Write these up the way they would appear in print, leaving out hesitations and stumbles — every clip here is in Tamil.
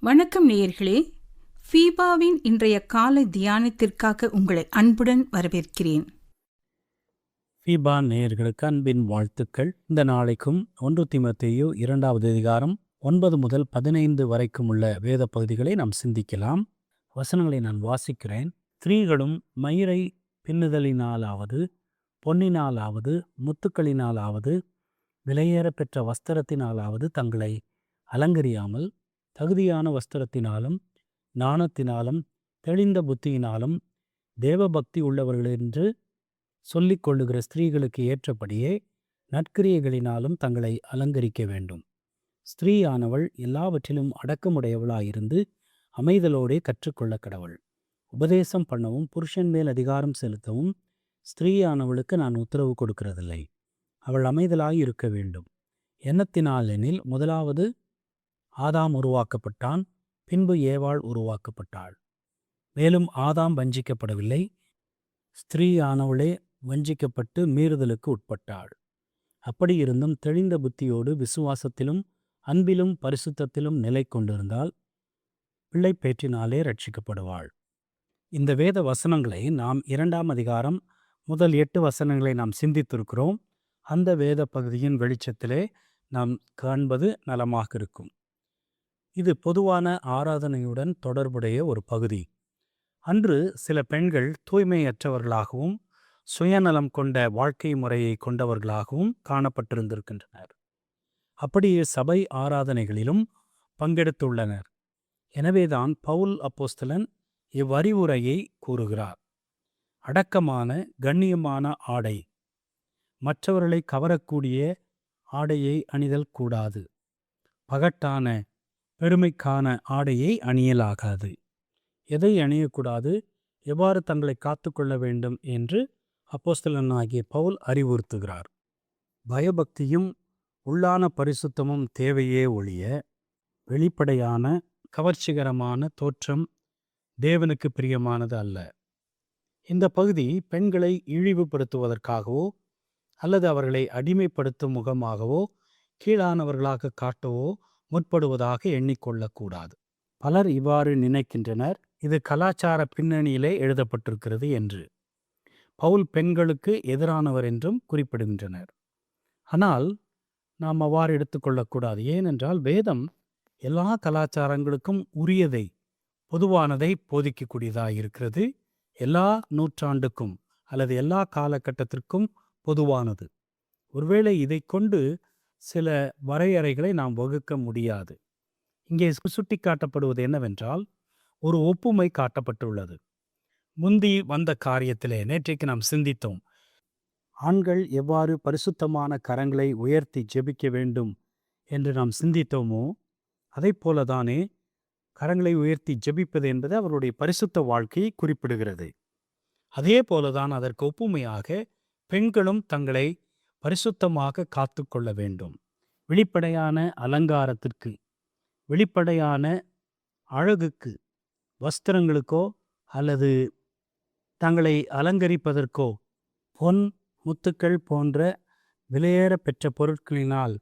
வணக்கம் நேயர்களே, ஃபீபாவின் இன்றைய காலை தியானத்திற்காக உங்களை அன்புடன் வரவேற்கிறேன். ஃபீபா நேயர்களுக்கு அன்பின் வாழ்த்துக்கள். இந்த நாளைக்கும் 1 தீமோத்தேயு 2வது அதிகாரம் 9 முதல் 15 வரைக்கும் உள்ள வேத பகுதிகளை நாம் சிந்திக்கலாம். வசனங்களை நான் வாசிக்கிறேன். ஸ்திரீகளும் மயிரை பின்னுதலினாலாவது, பொன்னினாலாவது, முத்துக்களினாலாவது, விலையேற பெற்ற வஸ்திரத்தினாலாவது தங்களை அலங்கரியாமல், தகுதியான வஸ்திரத்தினாலும் ஞானத்தினாலும் தெளிந்த புத்தியினாலும் தேவபக்தி உள்ளவர்களென்று சொல்லிக் கொள்ளுகிற ஸ்திரீகளுக்கு ஏற்றபடியே நற்கிரியைகளினாலும் தங்களை அலங்கரிக்க வேண்டும். ஸ்திரீயானவள் எல்லாவற்றிலும் அடக்கமுடையவளாயிருந்து அமைதலோடே கற்றுக்கொள்ள கடவுள். உபதேசம் பண்ணவும் புருஷன் மேல் அதிகாரம் செலுத்தவும் ஸ்திரீயானவளுக்கு நான் உத்தரவு கொடுக்கிறதில்லை. அவள் அமைதலாய் இருக்க வேண்டும். எண்ணத்தினால் எனில் முதலாவது ஆதாம் உருவாக்கப்பட்டான், பின்பு ஏவாள் உருவாக்கப்பட்டாள். மேலும் ஆதாம் வஞ்சிக்கப்படவில்லை, ஸ்திரீயானவளே வஞ்சிக்கப்பட்டு மீறுதலுக்கு உட்பட்டாள். அப்படியிருந்தும் தெளிந்த புத்தியோடு விசுவாசத்திலும் அன்பிலும் பரிசுத்தத்திலும் நிலை கொண்டிருந்தால் பிள்ளை பேற்றினாலே ரட்சிக்கப்படுவாள். இந்த வேத வசனங்களை நாம் 2ஆம் அதிகாரம் முதல் 8 வசனங்களை நாம் சிந்தித்திருக்கிறோம். அந்த வேத பகுதியின் வெளிச்சத்திலே நாம் காண்பது நலமாக இருக்கும். இது பொதுவான ஆராதனையுடன் தொடர்புடைய ஒரு பகுதி. அன்று சில பெண்கள் தூய்மையற்றவர்களாகவும் சுயநலம் கொண்ட வாழ்க்கை முறையை கொண்டவர்களாகவும் காணப்பட்டிருந்திருக்கின்றனர். அப்படியே சபை ஆராதனைகளிலும் பங்கெடுத்துள்ளனர். எனவேதான் பவுல் அப்போஸ்தலன் இவ்வறிவுரையை கூறுகிறார். அடக்கமான கண்ணியமான ஆடை, மற்றவர்களை கவரக்கூடிய ஆடையை அணிதல் கூடாது. பகட்டான பெருமைக்கான ஆடையை அணியலாகாது. எதை அணியக்கூடாது, எவ்வாறு தங்களை காத்து கொள்ள வேண்டும் என்று அப்போஸ்தலனாகிய பவுல் அறிவுறுத்துகிறார். பயபக்தியும் உள்ளான பரிசுத்தமும் தேவையே ஒழிய வெளிப்படையான கவர்ச்சிகரமான தோற்றம் தேவனுக்கு பிரியமானது அல்ல. இந்த பகுதி பெண்களை இழிவுபடுத்துவதற்காகவோ அல்லது அவர்களை அடிமைப்படுத்தும் முகமாகவோ கீழானவர்களாக காட்டவோ முற்படுவதாக எண்ணிக்கொள்ளக்கூடாது. பலர் இவ்வாறு நினைக்கின்றனர், இது கலாச்சார பின்னணியிலே எழுதப்பட்டிருக்கிறது என்று. பவுல் பெண்களுக்கு எதிரானவர் என்றும் குறிப்பிடுகின்றனர். ஆனால் நாம் அவ்வாறு எடுத்துக்கொள்ளக்கூடாது. ஏனென்றால் வேதம் எல்லா கலாச்சாரங்களுக்கும் உரியதை, பொதுவானதை போதிக்கக்கூடியதாக இருக்கிறது. எல்லா நூற்றாண்டுக்கும் அல்லது எல்லா காலகட்டத்திற்கும் பொதுவானது. ஒருவேளை இதை கொண்டு சில வரையறைகளை நாம் வகுக்க முடியாது. இங்கே சுட்டி காட்டப்படுவது என்னவென்றால், ஒரு ஒப்புமை காட்டப்பட்டுள்ளது. முந்தி வந்த காரியத்திலே நேற்றைக்கு நாம் சிந்தித்தோம். ஆண்கள் எவ்வாறு பரிசுத்தமான கரங்களை உயர்த்தி ஜெபிக்க வேண்டும் என்று நாம் சிந்தித்தோமோ, அதை போலதானே கரங்களை உயர்த்தி ஜெபிப்பது என்பது அவருடைய பரிசுத்த வாழ்க்கையை குறிப்பிடுகிறது. அதே போலதான் அதற்கு ஒப்புமையாக பெண்களும் தங்களை பரிசுத்தமாக காத்து கொள்ள வேண்டும். வெளிப்படையான அலங்காரத்திற்கு, வெளிப்படையான அழகுக்கு, வஸ்திரங்களுக்கோ அல்லது தங்களை அலங்கரிப்பதற்கோ பொன் முத்துக்கள் போன்ற விலையேற பெற்ற பொருட்களினால்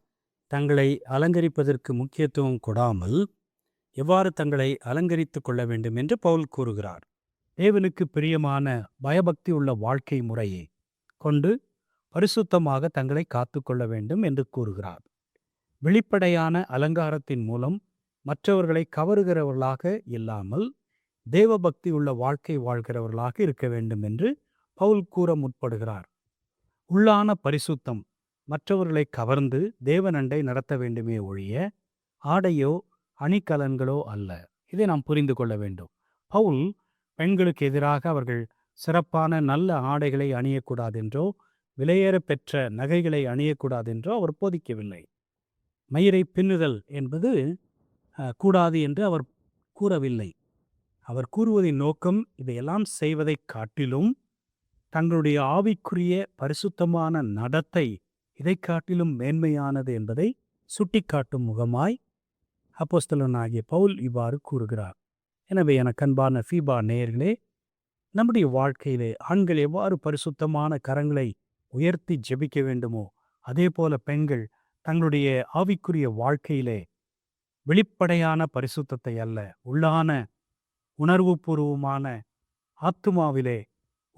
தங்களை அலங்கரிப்பதற்கு முக்கியத்துவம் கொடாமல் எவ்வாறு தங்களை அலங்கரித்து கொள்ள வேண்டும் என்று பவுல் கூறுகிறார். தேவனுக்கு பிரியமான பயபக்தி உள்ள வாழ்க்கை முறையை கொண்டு பரிசுத்தமாக தங்களை காத்து கொள்ள வேண்டும் என்று கூறுகிறார். வெளிப்படையான அலங்காரத்தின் மூலம் மற்றவர்களை கவருகிறவர்களாக இல்லாமல் தேவபக்தி உள்ள வாழ்க்கை வாழ்கிறவர்களாக இருக்க வேண்டும் என்று பவுல் கூற முற்படுகிறார். உள்ளான பரிசுத்தம் மற்றவர்களை கவர்ந்து தேவனண்டை நடத்த வேண்டுமே ஒழிய ஆடையோ அணிகலன்களோ அல்ல. இதை நாம் புரிந்து கொள்ள வேண்டும். பவுல் பெண்களுக்கு எதிராக அவர்கள் சிறப்பான நல்ல ஆடைகளை அணியக்கூடாதென்றோ விலையேற பெற்ற நகைகளை அணியக்கூடாதென்றோ அவர் போதிக்கவில்லை. மயிரை பின்னுதல் என்பது கூடாது என்று அவர் கூறவில்லை. அவர் கூறுவதின் நோக்கம் இதையெல்லாம் செய்வதை காட்டிலும் தங்களுடைய ஆவிக்குரிய பரிசுத்தமான நடத்தை இதை காட்டிலும் மேன்மையானது என்பதை சுட்டிக்காட்டும் முகமாய் அப்போஸ்தலனாகிய பவுல் இவ்வாறு கூறுகிறார். எனவே எனக்கு அன்பான ஃபீபா நேயர்களே, நம்முடைய வாழ்க்கையிலே ஆண்கள் எவ்வாறு பரிசுத்தமான கரங்களை உயர்த்தி ஜெபிக்க வேண்டுமோ அதே போல பெண்கள் தங்களுடைய ஆவிக்குரிய வாழ்க்கையிலே வெளிப்படையான பரிசுத்தத்தை அல்ல, உள்ளான உணர்வுபூர்வமான ஆத்துமாவிலே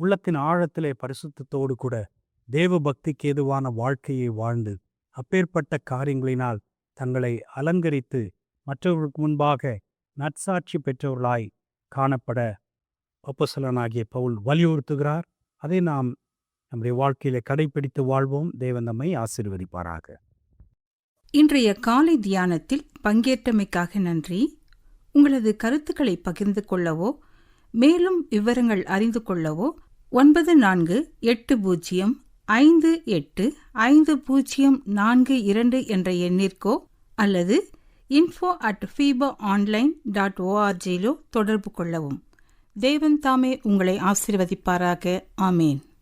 உள்ளத்தின் ஆழத்திலே பரிசுத்தத்தோடு கூட தேவ பக்திக்கு ஏதுவான வாழ்க்கையை வாழ்ந்து அப்பேற்பட்ட காரியங்களினால் தங்களை அலங்கரித்து மற்றவர்களுக்கு முன்பாக நற்சாட்சி பெற்றவர்களாய் காணப்பட அப்போஸ்தலனாகிய பவுல் வலியுறுத்துகிறார். அதை நாம் நம்முடைய வாழ்க்கையிலே கடைபிடித்து வாழ்வோம். தேவன் நம்மை ஆசீர்வதிப்பாராக. இன்றைய காலை தியானத்தில் பங்கேற்றமைக்காக நன்றி. உங்களது கருத்துக்களை பகிர்ந்து கொள்ளவோ மேலும் விவரங்கள் அறிந்து கொள்ளவோ 9458505042 என்ற எண்ணிற்கோ அல்லது info@fibaonline.org தொடர்பு கொள்ளவும். தேவன் தாமே உங்களை ஆசீர்வதிப்பாராக. ஆமேன்.